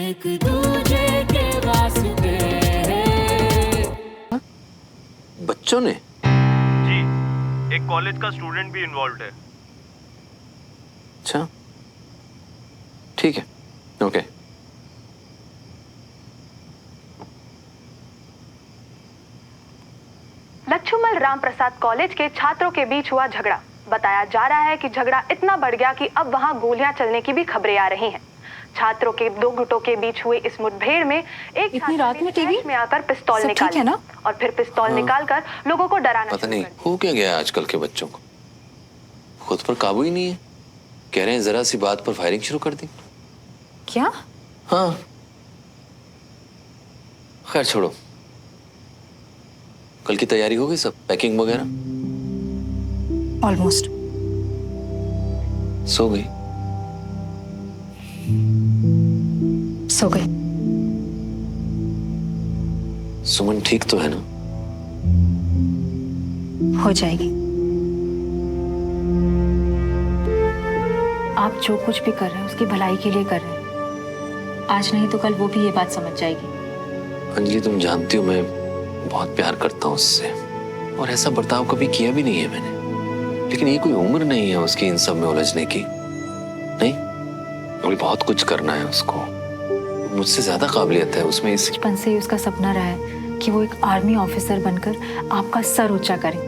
एक दूजे के वास्ते। बच्चों ने? जी, एक कॉलेज का स्टूडेंट भी इन्वॉल्व है। अच्छा, ठीक है, ओके। लच्छूमल राम प्रसाद कॉलेज के छात्रों के बीच हुआ झगड़ा। बताया जा रहा है कि झगड़ा इतना बढ़ गया कि अब वहां गोलियां चलने की भी खबरें आ रही हैं। छात्रों के दो गुटों के बीच हुए इस मुठभेड़ में एक इतनी रात में टीवी में आकर पिस्तौल निकाली ना? और फिर पिस्तौल निकालकर लोगों को डराना। पता नहीं हो क्या गया आजकल के बच्चों को, खुद पर काबू ही नहीं है। कह रहे हैं जरा सी बात पर फायरिंग शुरू कर दी। क्या? हाँ, खैर छोड़ो। कल की तैयारी हो गई, सब पैकिंग वगैरह? ऑलमोस्ट। सो गई? सो गई। सुमन ठीक तो है ना? हो जाएगी। आप जो कुछ भी कर रहे हैं उसकी भलाई के लिए कर रहे हैं। आज नहीं तो कल वो भी ये बात समझ जाएगी। अंजलि, तुम जानती हो मैं बहुत प्यार करता हूँ उससे, और ऐसा बर्ताव कभी किया भी नहीं है मैंने। लेकिन ये कोई उम्र नहीं है उसकी इन सब में उलझने की। नहीं, अभी बहुत कुछ करना है उसको। मुझसे ज्यादा काबिलियत है उसमें। इस बचपन से ही उसका सपना रहा है कि वो एक आर्मी ऑफिसर बनकर आपका सर ऊंचा करे।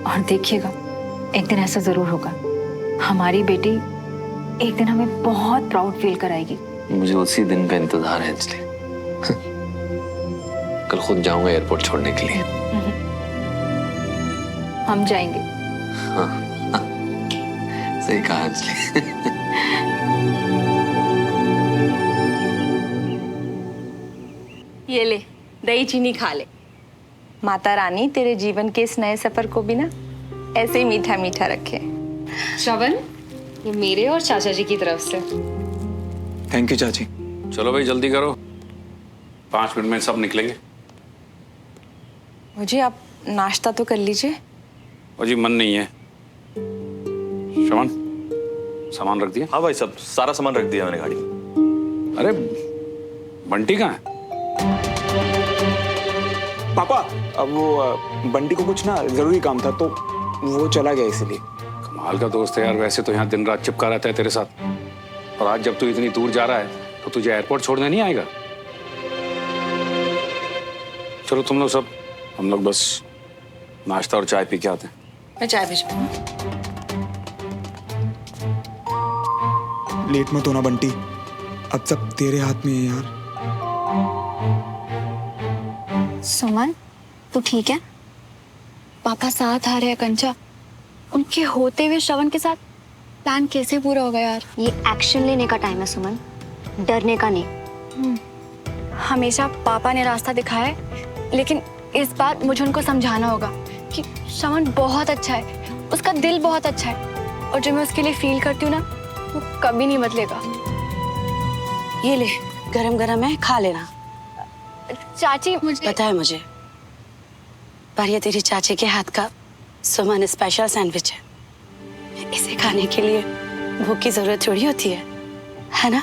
और देखिएगा, एक दिन ऐसा जरूर होगा। हमारी बेटी एक दिन हमें बहुत प्राउड फील कराएगी। मुझे उसी दिन का इंतजार है अंजलि। कल खुद जाऊंगा एयरपोर्ट छोड़ने के लिए। हम जाएंगे। हाँ, हाँ, सही कहा अंजलि। ये ले, दही चीनी खा ले। माता रानी तेरे जीवन के इस नए सफर को भी ना ऐसे ही मीठा मीठा रखे। श्रवण, ये मेरे और चाचा जी की तरफ से। थैंक यू चाची। चलो भाई जल्दी करो, 5 मिनट में सब निकलेंगे। मुझे आप नाश्ता तो कर लीजिए। और जी मन नहीं है। श्रवण, सामान रख दिया? हाँ भाई, सब सारा सामान रख दिया मैंने गाड़ी में। अरे बंटी कहाँ है? पापा, अब वो बंटी को कुछ ना जरूरी काम था तो वो चला गया, इसलिए। कमाल का दोस्त है यार। वैसे तो यहाँ दिन रात चिपका रहता है तेरे साथ, और आज जब तू इतनी दूर जा रहा है तो तुझे एयरपोर्ट छोड़ने नहीं आएगा? चलो तुम लोग सब, हम लोग बस नाश्ता और चाय पी के आते हैं। मैं चाय भिजवाऊं? लेट मत होना बंटी, अब सब तेरे हाथ में है यार। सुमन, तू ठीक है? पापा साथ आ रहे हैं कंचा। उनके होते हुए श्रवण के साथ प्लान कैसे पूरा होगा यार? ये एक्शन लेने का टाइम है सुमन, डरने का नहीं। हमेशा पापा ने रास्ता दिखाया है, लेकिन इस बार मुझे उनको समझाना होगा कि श्रवण बहुत अच्छा है, उसका दिल बहुत अच्छा है, और जो मैं उसके लिए फील करती हूँ ना, वो कभी नहीं बदलेगा। ये ले, गरम गरम है, खा लेना। चाची, मुझे पता है मुझे, पर ये तेरी चाची के हाथ का सुमन स्पेशल सैंडविच है। इसे खाने के लिए भूख की जरूरत थोड़ी होती है ना?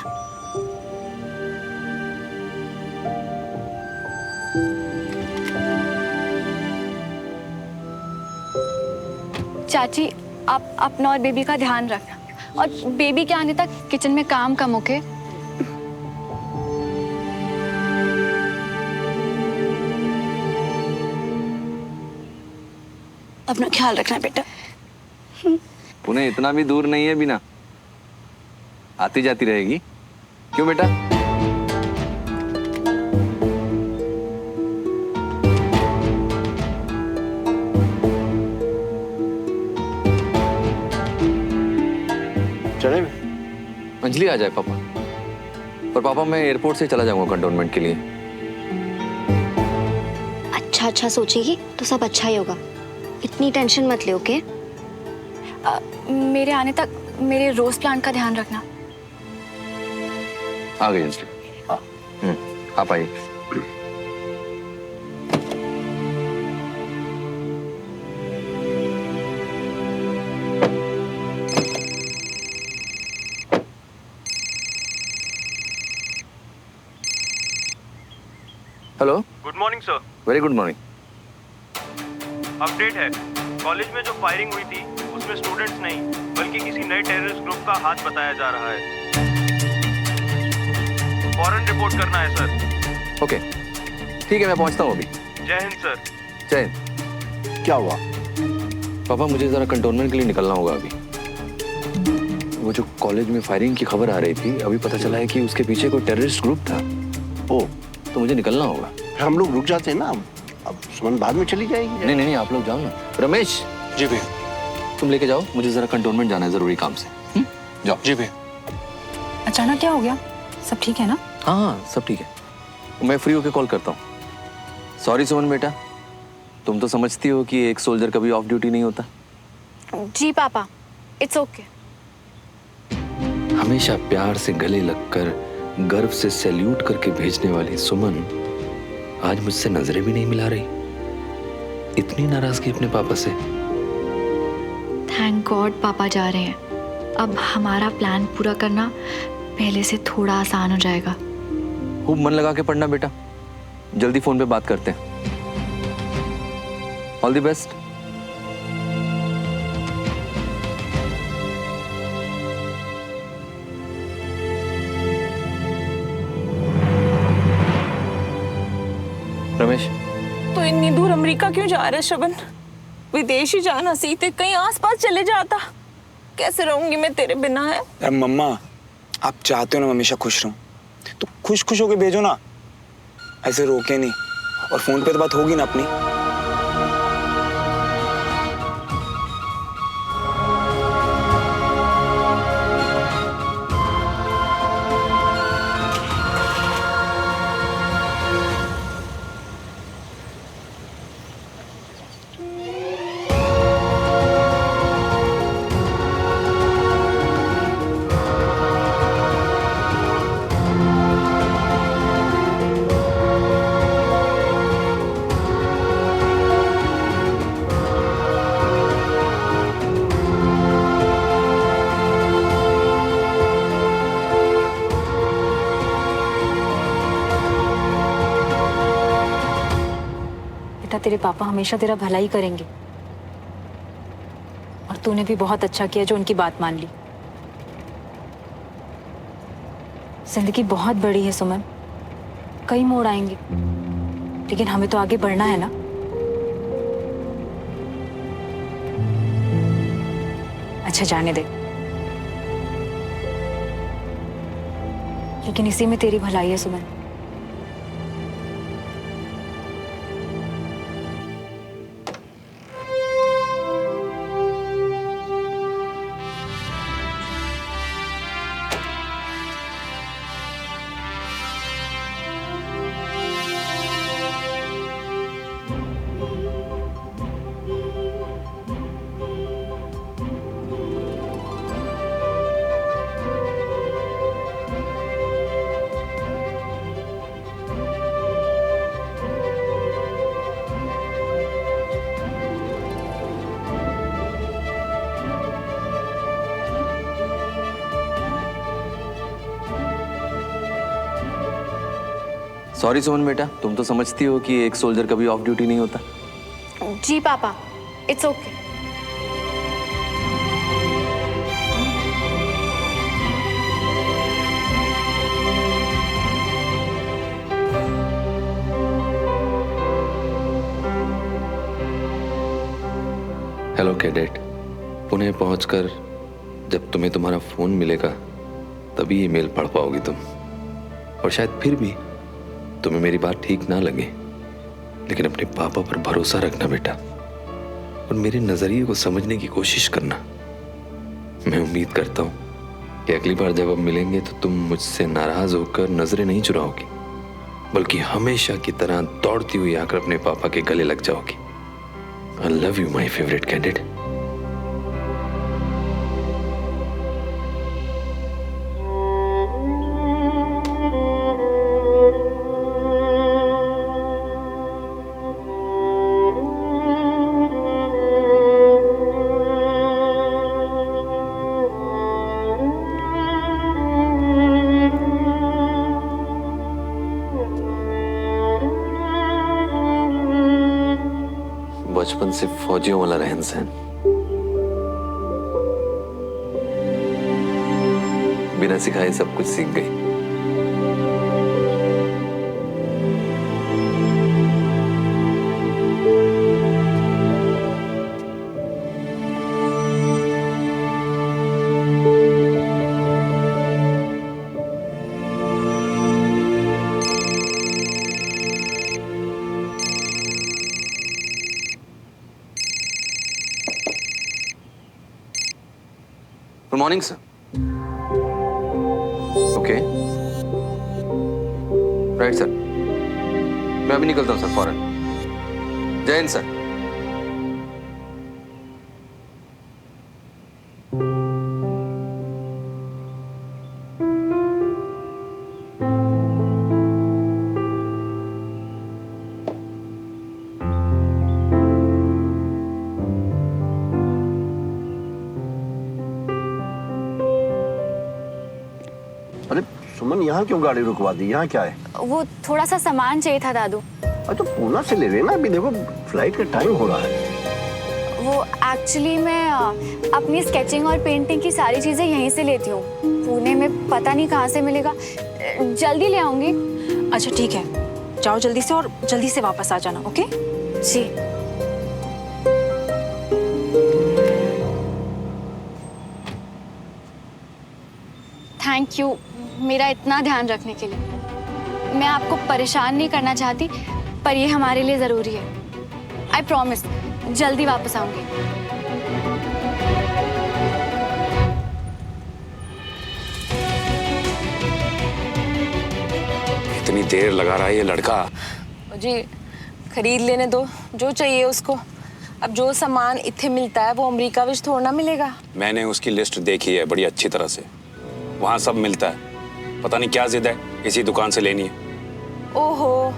चाची, आप अपना और बेबी का ध्यान रखना, और बेबी के आने तक किचन में काम कम ओके? अपना ख्याल रखना बेटा। उन्हें इतना भी दूर नहीं है बिना, आती जाती रहेगी। क्यों बेटा? चले अंजलि आ जाए पापा। पर पापा मैं एयरपोर्ट से चला जाऊंगा कंटोनमेंट के लिए। अच्छा सोचेगी तो सब अच्छा ही होगा, इतनी टेंशन मत ले, ओके? मेरे आने तक मेरे रोज प्लांट का ध्यान रखना। आ गई अंजलि। आप आइए। Hello. Good morning sir. Very good morning. Update है, कॉलेज में जो फायरिंग हुई थी उसमें स्टूडेंट्स नहीं बल्कि किसी नए टेररिस्ट ग्रुप का हाथ बताया जा रहा है। फौरन रिपोर्ट करना है सर। ओके ठीक है, मैं पहुंचता हूँ अभी। जय हिंद सर। जय हिंद। क्या हुआ? पापा मुझे जरा कंटोनमेंट के लिए निकलना होगा अभी। वो जो कॉलेज में फायरिंग की खबर आ रही थी, अभी पता चला है कि उसके पीछे कोई टेररिस्ट ग्रुप था। ओ, तो मुझे निकलना होगा। हम लोग रुक जाते हैं ना, अब सुमन बाद में चली जाएगी। नहीं नहीं, आप लोग जाओ ना। रमेश। जी भैया। तुम लेके जाओ, मुझे जरा कंटोनमेंट जाना है जरूरी काम से। जाओ। जी भैया। अचानक क्या हो गया? सब ठीक है ना? हाँ सब ठीक है। मैं फ्री होके कॉल करता हूँ। सॉरी सुमन बेटा, तुम तो समझती हो कि एक सोल्जर कभी ऑफ ड्यूटी नहीं होता। जी पापा, इट्स ओके। हमेशा प्यार से गले लगकर गर्व से सैल्यूट करके भेजने वाली सुमन आज मुझसे नजरें भी नहीं मिला रही। इतनी नाराजगी अपने पापा से। थैंक गॉड पापा जा रहे हैं। अब हमारा प्लान पूरा करना पहले से थोड़ा आसान हो जाएगा। खूब मन लगा के पढ़ना बेटा, जल्दी फोन पे बात करते हैं। All the best. रमेश, तो इतनी दूर अमेरिका क्यों जा रहा है श्रवण? विदेश ही जाना सीखते, कहीं आसपास चले जाता। कैसे रहूंगी मैं तेरे बिना? है अरे मम्मा, आप चाहते हो ना हमेशा खुश रहूं, तो खुश खुश होके भेजो ना, ऐसे रोके नहीं। और फोन पे तो बात होगी ना अपनी। तेरे पापा हमेशा तेरा भला ही करेंगे। और तूने भी बहुत अच्छा किया जो उनकी बात मान ली। जिंदगी बहुत बड़ी है सुमन, कई मोड़ आएंगे, लेकिन हमें तो आगे बढ़ना है ना। अच्छा जाने दे, लेकिन इसी में तेरी भलाई है सुमन। सॉरी सुमन बेटा, तुम तो समझती हो कि एक सोल्जर कभी ऑफ ड्यूटी नहीं होता। जी पापा, it's okay. Hello cadet, Pune पहुंचकर जब तुम्हें तुम्हारा फोन मिलेगा तभी ईमेल पढ़ पाओगी तुम। और शायद फिर भी तुम्हें मेरी बात ठीक ना लगे, लेकिन अपने पापा पर भरोसा रखना बेटा, और मेरे नजरिए को समझने की कोशिश करना। मैं उम्मीद करता हूं कि अगली बार जब हम मिलेंगे तो तुम मुझसे नाराज होकर नजरें नहीं चुराओगी, बल्कि हमेशा की तरह दौड़ती हुई आकर अपने पापा के गले लग जाओगी। I love you, my favorite cadet. बचपन से फौजियों वाला रहन सहन, बिना सिखाए सब कुछ सीख गई। Good morning sir. Okay right sir, मैं अभी निकलता हूँ सर फौरन। जय हिंद सर। अरे सुमन, यहाँ क्यों गाड़ी रुकवा दी? यहाँ क्या है? वो थोड़ा सा सामान चाहिए था दादू। अरे तो पूना से ले लेना, अभी देखो फ्लाइट का टाइम हो रहा है। वो एक्चुअली मैं अपनी स्केचिंग और पेंटिंग की सारी चीजें यहीं से लेती हूँ। पुणे में पता नहीं कहाँ से मिलेगा, जल्दी ले आऊंगी। अच्छा ठीक है, जाओ जल्दी से और जल्दी से वापस आ जाना। Okay ji. थैंक यू मेरा इतना ध्यान रखने के लिए। मैं आपको परेशान नहीं करना चाहती, पर ये हमारे लिए जरूरी है। आई प्रॉमिस जल्दी वापस आऊंगी। इतनी देर लगा रहा है ये लड़का। जी खरीद लेने दो जो चाहिए उसको। अब जो सामान इत्थे मिलता है वो अमेरिका विच थोड़ा ना मिलेगा। मैंने उसकी लिस्ट देखी है बड़ी अच्छी तरह से, वहाँ सब मिलता है। पता नहीं क्या जिद है, इसी दुकान से लेनी है। ओहो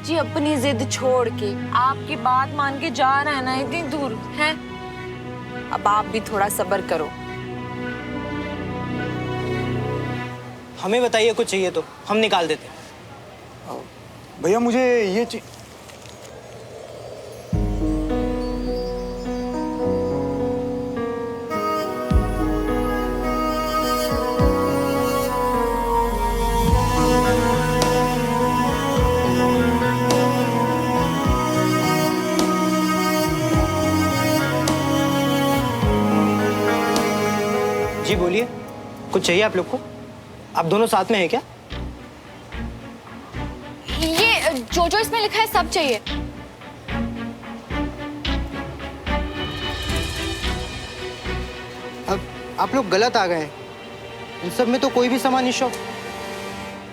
जी, अपनी जिद छोड़ के आपकी बात मान के जा रहा है ना इतनी दूर है। अब आप भी थोड़ा सब्र करो। हमें बताइए कुछ चाहिए तो हम निकाल देते। भैया मुझे ये जी बोलिए, कुछ चाहिए आप लोग को? आप दोनों साथ में हैं क्या? ये जो जो इसमें लिखा है सब चाहिए। अब आप लोग गलत आ गए हैं, इन सब में तो कोई भी सामान नहीं शो।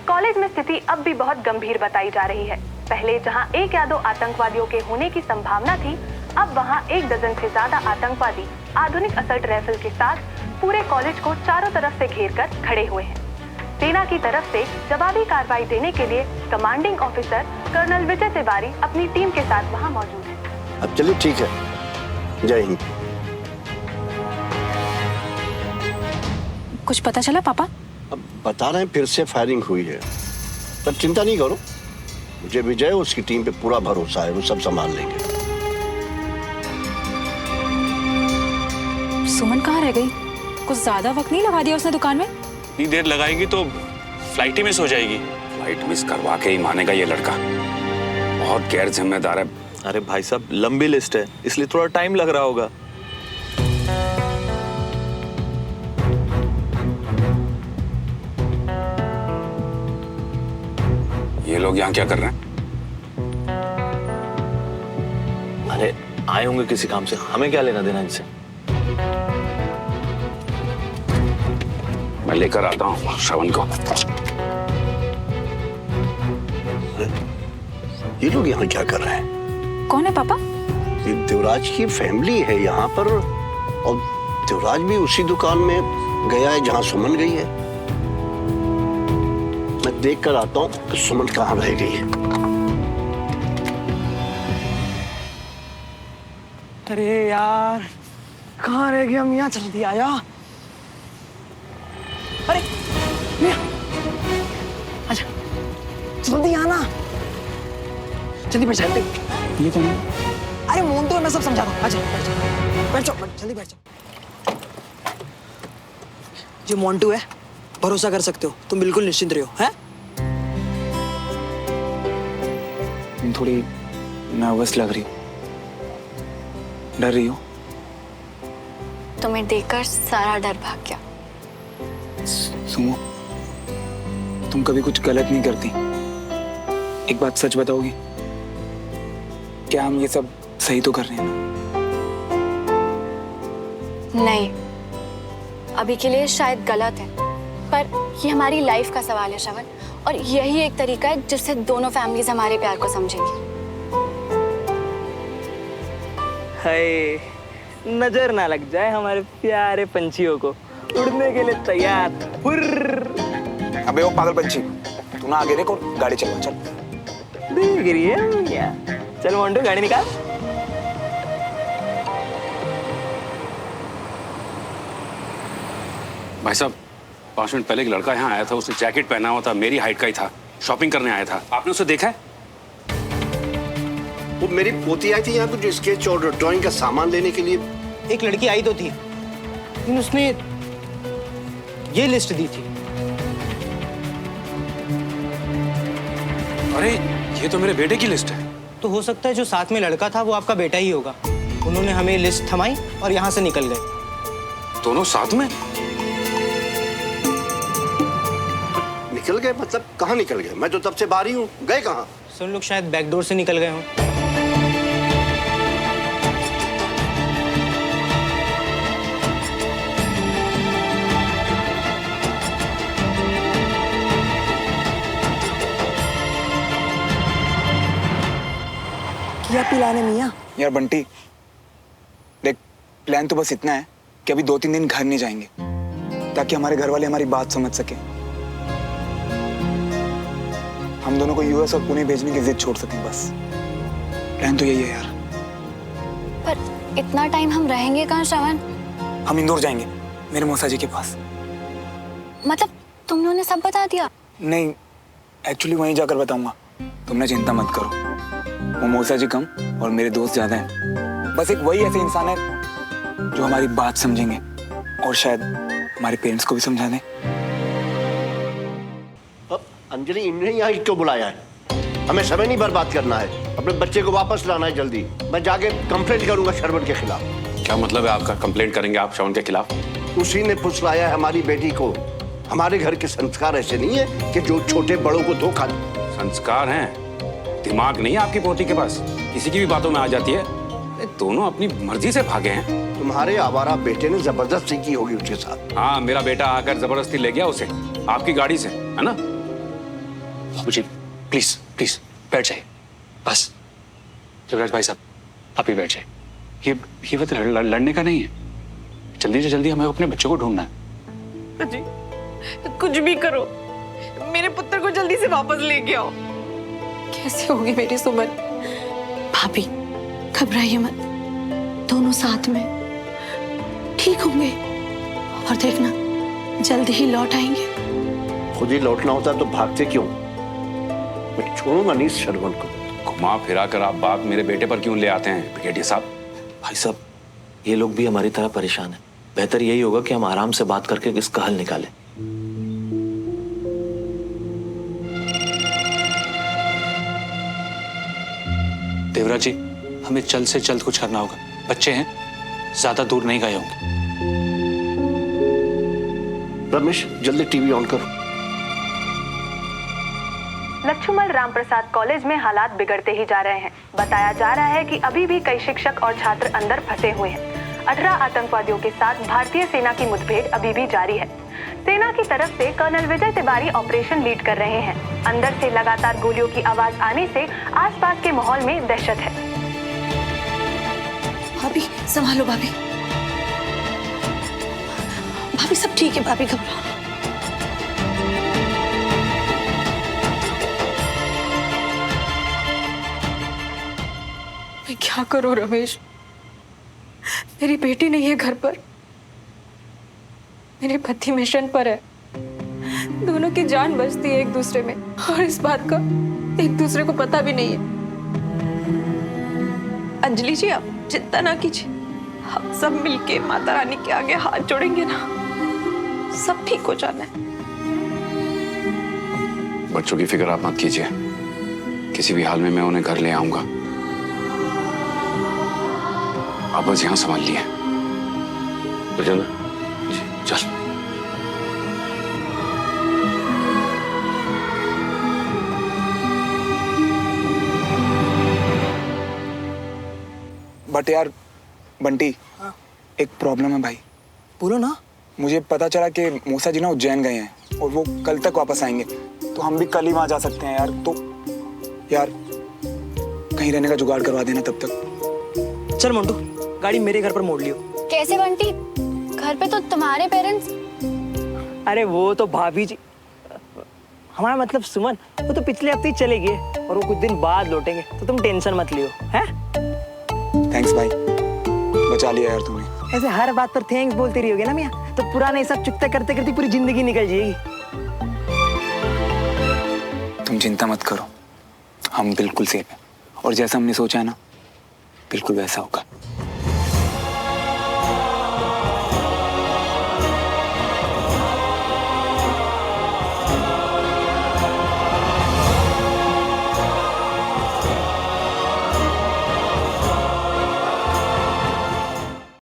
कॉलेज में स्थिति अब भी बहुत गंभीर बताई जा रही है। पहले जहां एक या दो आतंकवादियों के होने की संभावना थी, अब वहां 1 दर्जन से ज्यादा आतंकवादी आधुनिक असल्ट राइफल के साथ पूरे कॉलेज को चारों तरफ से घेर कर खड़े हुए हैं। सेना की तरफ से जवाबी कार्रवाई देने के लिए commanding officer colonel Vijay Tiwari अपनी टीम के साथ वहां मौजूद है। अब चलिए ठीक है, जय हिंद। कुछ पता चला पापा? अब बता रहे हैं फिर से फायरिंग हुई है, पर चिंता नहीं करो, मुझे विजय उसकी टीम पे पूरा भरोसा है, वो सब संभाल लेंगे। सुमन कहाँ रह गई? कुछ ज्यादा वक्त नहीं लगा दिया उसने दुकान में? इतनी देर लगाएगी तो फ्लाइट ही मिस हो जाएगी। फ्लाइट मिस करवा के ही मानेगा ये लड़का, बहुत गैर जिम्मेदार है। अरे भाई साहब, लंबी लिस्ट है इसलिए थोड़ा टाइम लग रहा होगा। ये लोग यहाँ क्या कर रहे हैं? अरे आए होंगे किसी काम से, हमें क्या लेना देना इनसे। मैं लेकर आता हूँ श्रवण को। ये लोग यहाँ क्या कर रहे हैं? कौन है पापा? ये देवराज की फैमिली है यहाँ पर, और देवराज भी उसी दुकान में गया है जहाँ सुमन गई है। मैं देख कर आता हूँ कि सुमन कहाँ रह गई है। अरे यार, कहाँ रह गए हम? यहाँ जल्दी आया। अरे अच्छा जल्दी आना, जल्दी बैठ। ये कौन है? अरे मोन तो मैं सब समझा दूँ। अच्छा बैठ जाओ जल्दी बैठ जाओ। जो मोन्टू है भरोसा कर सकते हो, तुम बिल्कुल निश्चिंत रहो। हैं? तुम थोड़ी नर्वस लग रही हो, डर रही हो। तुम्हें देखकर सारा डर भाग गया। सुमो, तुम कभी कुछ गलत नहीं करती। एक बात सच बताओगी, क्या हम ये सब सही तो कर रहे हैं ना? नहीं, अभी के लिए शायद गलत है, पर ये हमारी लाइफ का सवाल है श्रवण, और यही एक तरीका है जिससे दोनों फैमिलीज हमारे प्यार को समझेंगी। हाय, नजर ना लग जाए हमारे प्यारे पंछियों को, उड़ने के लिए तैयार। फुर्र। अबे वो पागल पंछी, तू ना आगे देख और गाड़ी चलवा। चल देख रही है क्या? चल मोन्टू गाड़ी निकाल। भाई साहब 5 मिनट पहले एक लड़का यहाँ आया था, उसने जैकेट पहना हुआ था, मेरी हाइट का ही था, शॉपिंग करने आया था। आपने उसे देखा है? वो मेरी पोती आई थी यहाँ कुछ स्केच और ड्राइंग का सामान लेने के लिए। एक लड़की आई तो थी, लेकिन उसने ये लिस्ट दी थी। अरे ये तो मेरे बेटे की लिस्ट है। तो हो सकता है जो साथ में लड़का था वो आपका बेटा ही होगा। उन्होंने हमें लिस्ट थमाई और यहाँ से निकल गए। दोनों साथ में? निकल गए मतलब कहाँ निकल गए? मैं तो तब से बाहर ही हूँ। गए कहाँ? सुन लोग शायद बैकडोर से निकल गए हों। क्या पिलाने मियाँ? यार बंटी देख, प्लान तो बस इतना है कि अभी 2-3 दिन घर नहीं जाएंगे, ताकि हमारे घर वाले हमारी बात समझ सके, हम दोनों को यूएस और पुणे भेजने की जिद छोड़ सकें। बस प्लान तो यही है यार। पर इतना टाइम हम रहेंगे कहाँ श्रवण? हम इंदौर जाएंगे, मेरे मौसा जी के पास। मतलब तुमने उन्हें सब बता दिया? नहीं, एक्चुअली वहीं जाकर बताऊंगा, तुमने चिंता मत करो। वो मौसा जी कम और मेरे दोस्त ज्यादा हैं। बस एक वही ऐसे इंसान है जो हमारी बात समझेंगे और शायद हमारे पेरेंट्स को भी समझा दें। अंजलि, इन्हें यहाँ क्यों बुलाया है? हमें समय नहीं बर्बाद करना है, अपने बच्चे को वापस लाना है जल्दी। मैं जाके कंप्लेंट करूंगा श्रवण के खिलाफ। क्या मतलब है आपका? कंप्लेंट करेंगे आप श्रवण के खिलाफ? उसी ने फुसलाया है हमारी बेटी को। हमारे घर के संस्कार ऐसे नहीं है कि जो छोटे बड़ों को धोखा दे। संस्कार हैं, दिमाग नहीं है आपकी पोती के पास, किसी की भी बातों में आ जाती है। दोनों अपनी मर्जी से भागे हैं। तुम्हारे आवारा बेटे ने जबरदस्ती की होगी उसके साथ। हाँ, मेरा बेटा आकर जबरदस्ती ले गया उसे आपकी गाड़ी से, है ना? बाबूजी प्लीज प्लीज बैठ जाइए बस। युवराज भाई साहब आप ही बैठ जाइए। ये वक्त लड़ने का नहीं है। जल्दी से जल्दी हमें अपने बच्चों को ढूंढना है। जी कुछ भी करो, मेरे पुत्र को जल्दी से वापस लेके आओ। कैसे होगी मेरी सुमन? भाभी घबराइए मत, दोनों साथ में ठीक होंगे, और देखना जल्दी ही लौट आएंगे। खुद ही लौटना होता तो भागते क्यों? मैं छोड़ूंगा नहीं श्रवण को। घुमा फिरा कर आप बात मेरे बेटे पर क्यों ले आते हैं ब्रिगेडियर साहब? भाई साहब ये लोग भी हमारी तरह परेशान हैं। बेहतर यही होगा कि हम आराम से बात करके इसका हल निकालें। देवराज जी हमें जल्द से जल्द कुछ करना होगा। बच्चे हैं, ज्यादा दूर नहीं गए होंगे। रमेश जल्दी टीवी ऑन करो। लच्छूमल रामप्रसाद कॉलेज में हालात बिगड़ते ही जा रहे हैं। बताया जा रहा है कि अभी भी कई शिक्षक और छात्र अंदर फंसे हुए हैं। 18 आतंकवादियों के साथ भारतीय सेना की मुठभेड़ अभी भी जारी है। सेना की तरफ से colonel Vijay Tiwari operation lead कर रहे हैं। अंदर से लगातार गोलियों की आवाज आने से आसपास के माहौल में दहशत है। भाभी संभालो भाभी। भाभी सब ठीक है, भाभी घबराओ। मैं क्या करूं रमेश? मेरी बेटी नहीं है घर पर, मेरे पति मिशन पर है। दोनों की जान बचती है एक दूसरे में, और इस बात का एक दूसरे को पता भी नहीं है। अंजलि जी आप चिंता ना कीजिए, हम सब मिलके माता रानी के आगे हाथ जोड़ेंगे ना, सब ठीक हो जाना है। बच्चों की फिक्र आप मत कीजिए, किसी भी हाल में मैं उन्हें घर ले आऊंगा। आप बस यहाँ संभाल लिए। चल। बट यार बंटी, एक प्रॉब्लम है भाई। बोलो ना। मुझे पता चला कि मूसा जी ना उज्जैन गए हैं और वो कल तक वापस आएंगे, तो हम भी कल ही वहां जा सकते हैं यार। तो यार कहीं रहने का जुगाड़ करवा देना तब तक। चल मोंटू, गाड़ी मेरे घर पर मोड़ लियो। कैसे बंटी? घर पे तो तुम्हारे पेरेंट्स। अरे वो तो भाभी जी, हमारा मतलब सुमन, वो तो पिछले हफ्ते ही चले गए और वो कुछ दिन बाद लौटेंगे, तो तुम टेंशन मत लियो। हैं? थैंक्स भाई, बचा लिया यार तुमने। ऐसे हर बात पर थैंक्स बोलती रहोगे ना मियाँ, तो पुराने सब चुकता करते करते पूरी जिंदगी निकल जाएगी। तुम चिंता मत करो, हम बिल्कुल सेफ हैं और जैसा हमने सोचा है ना, बिल्कुल वैसा होगा।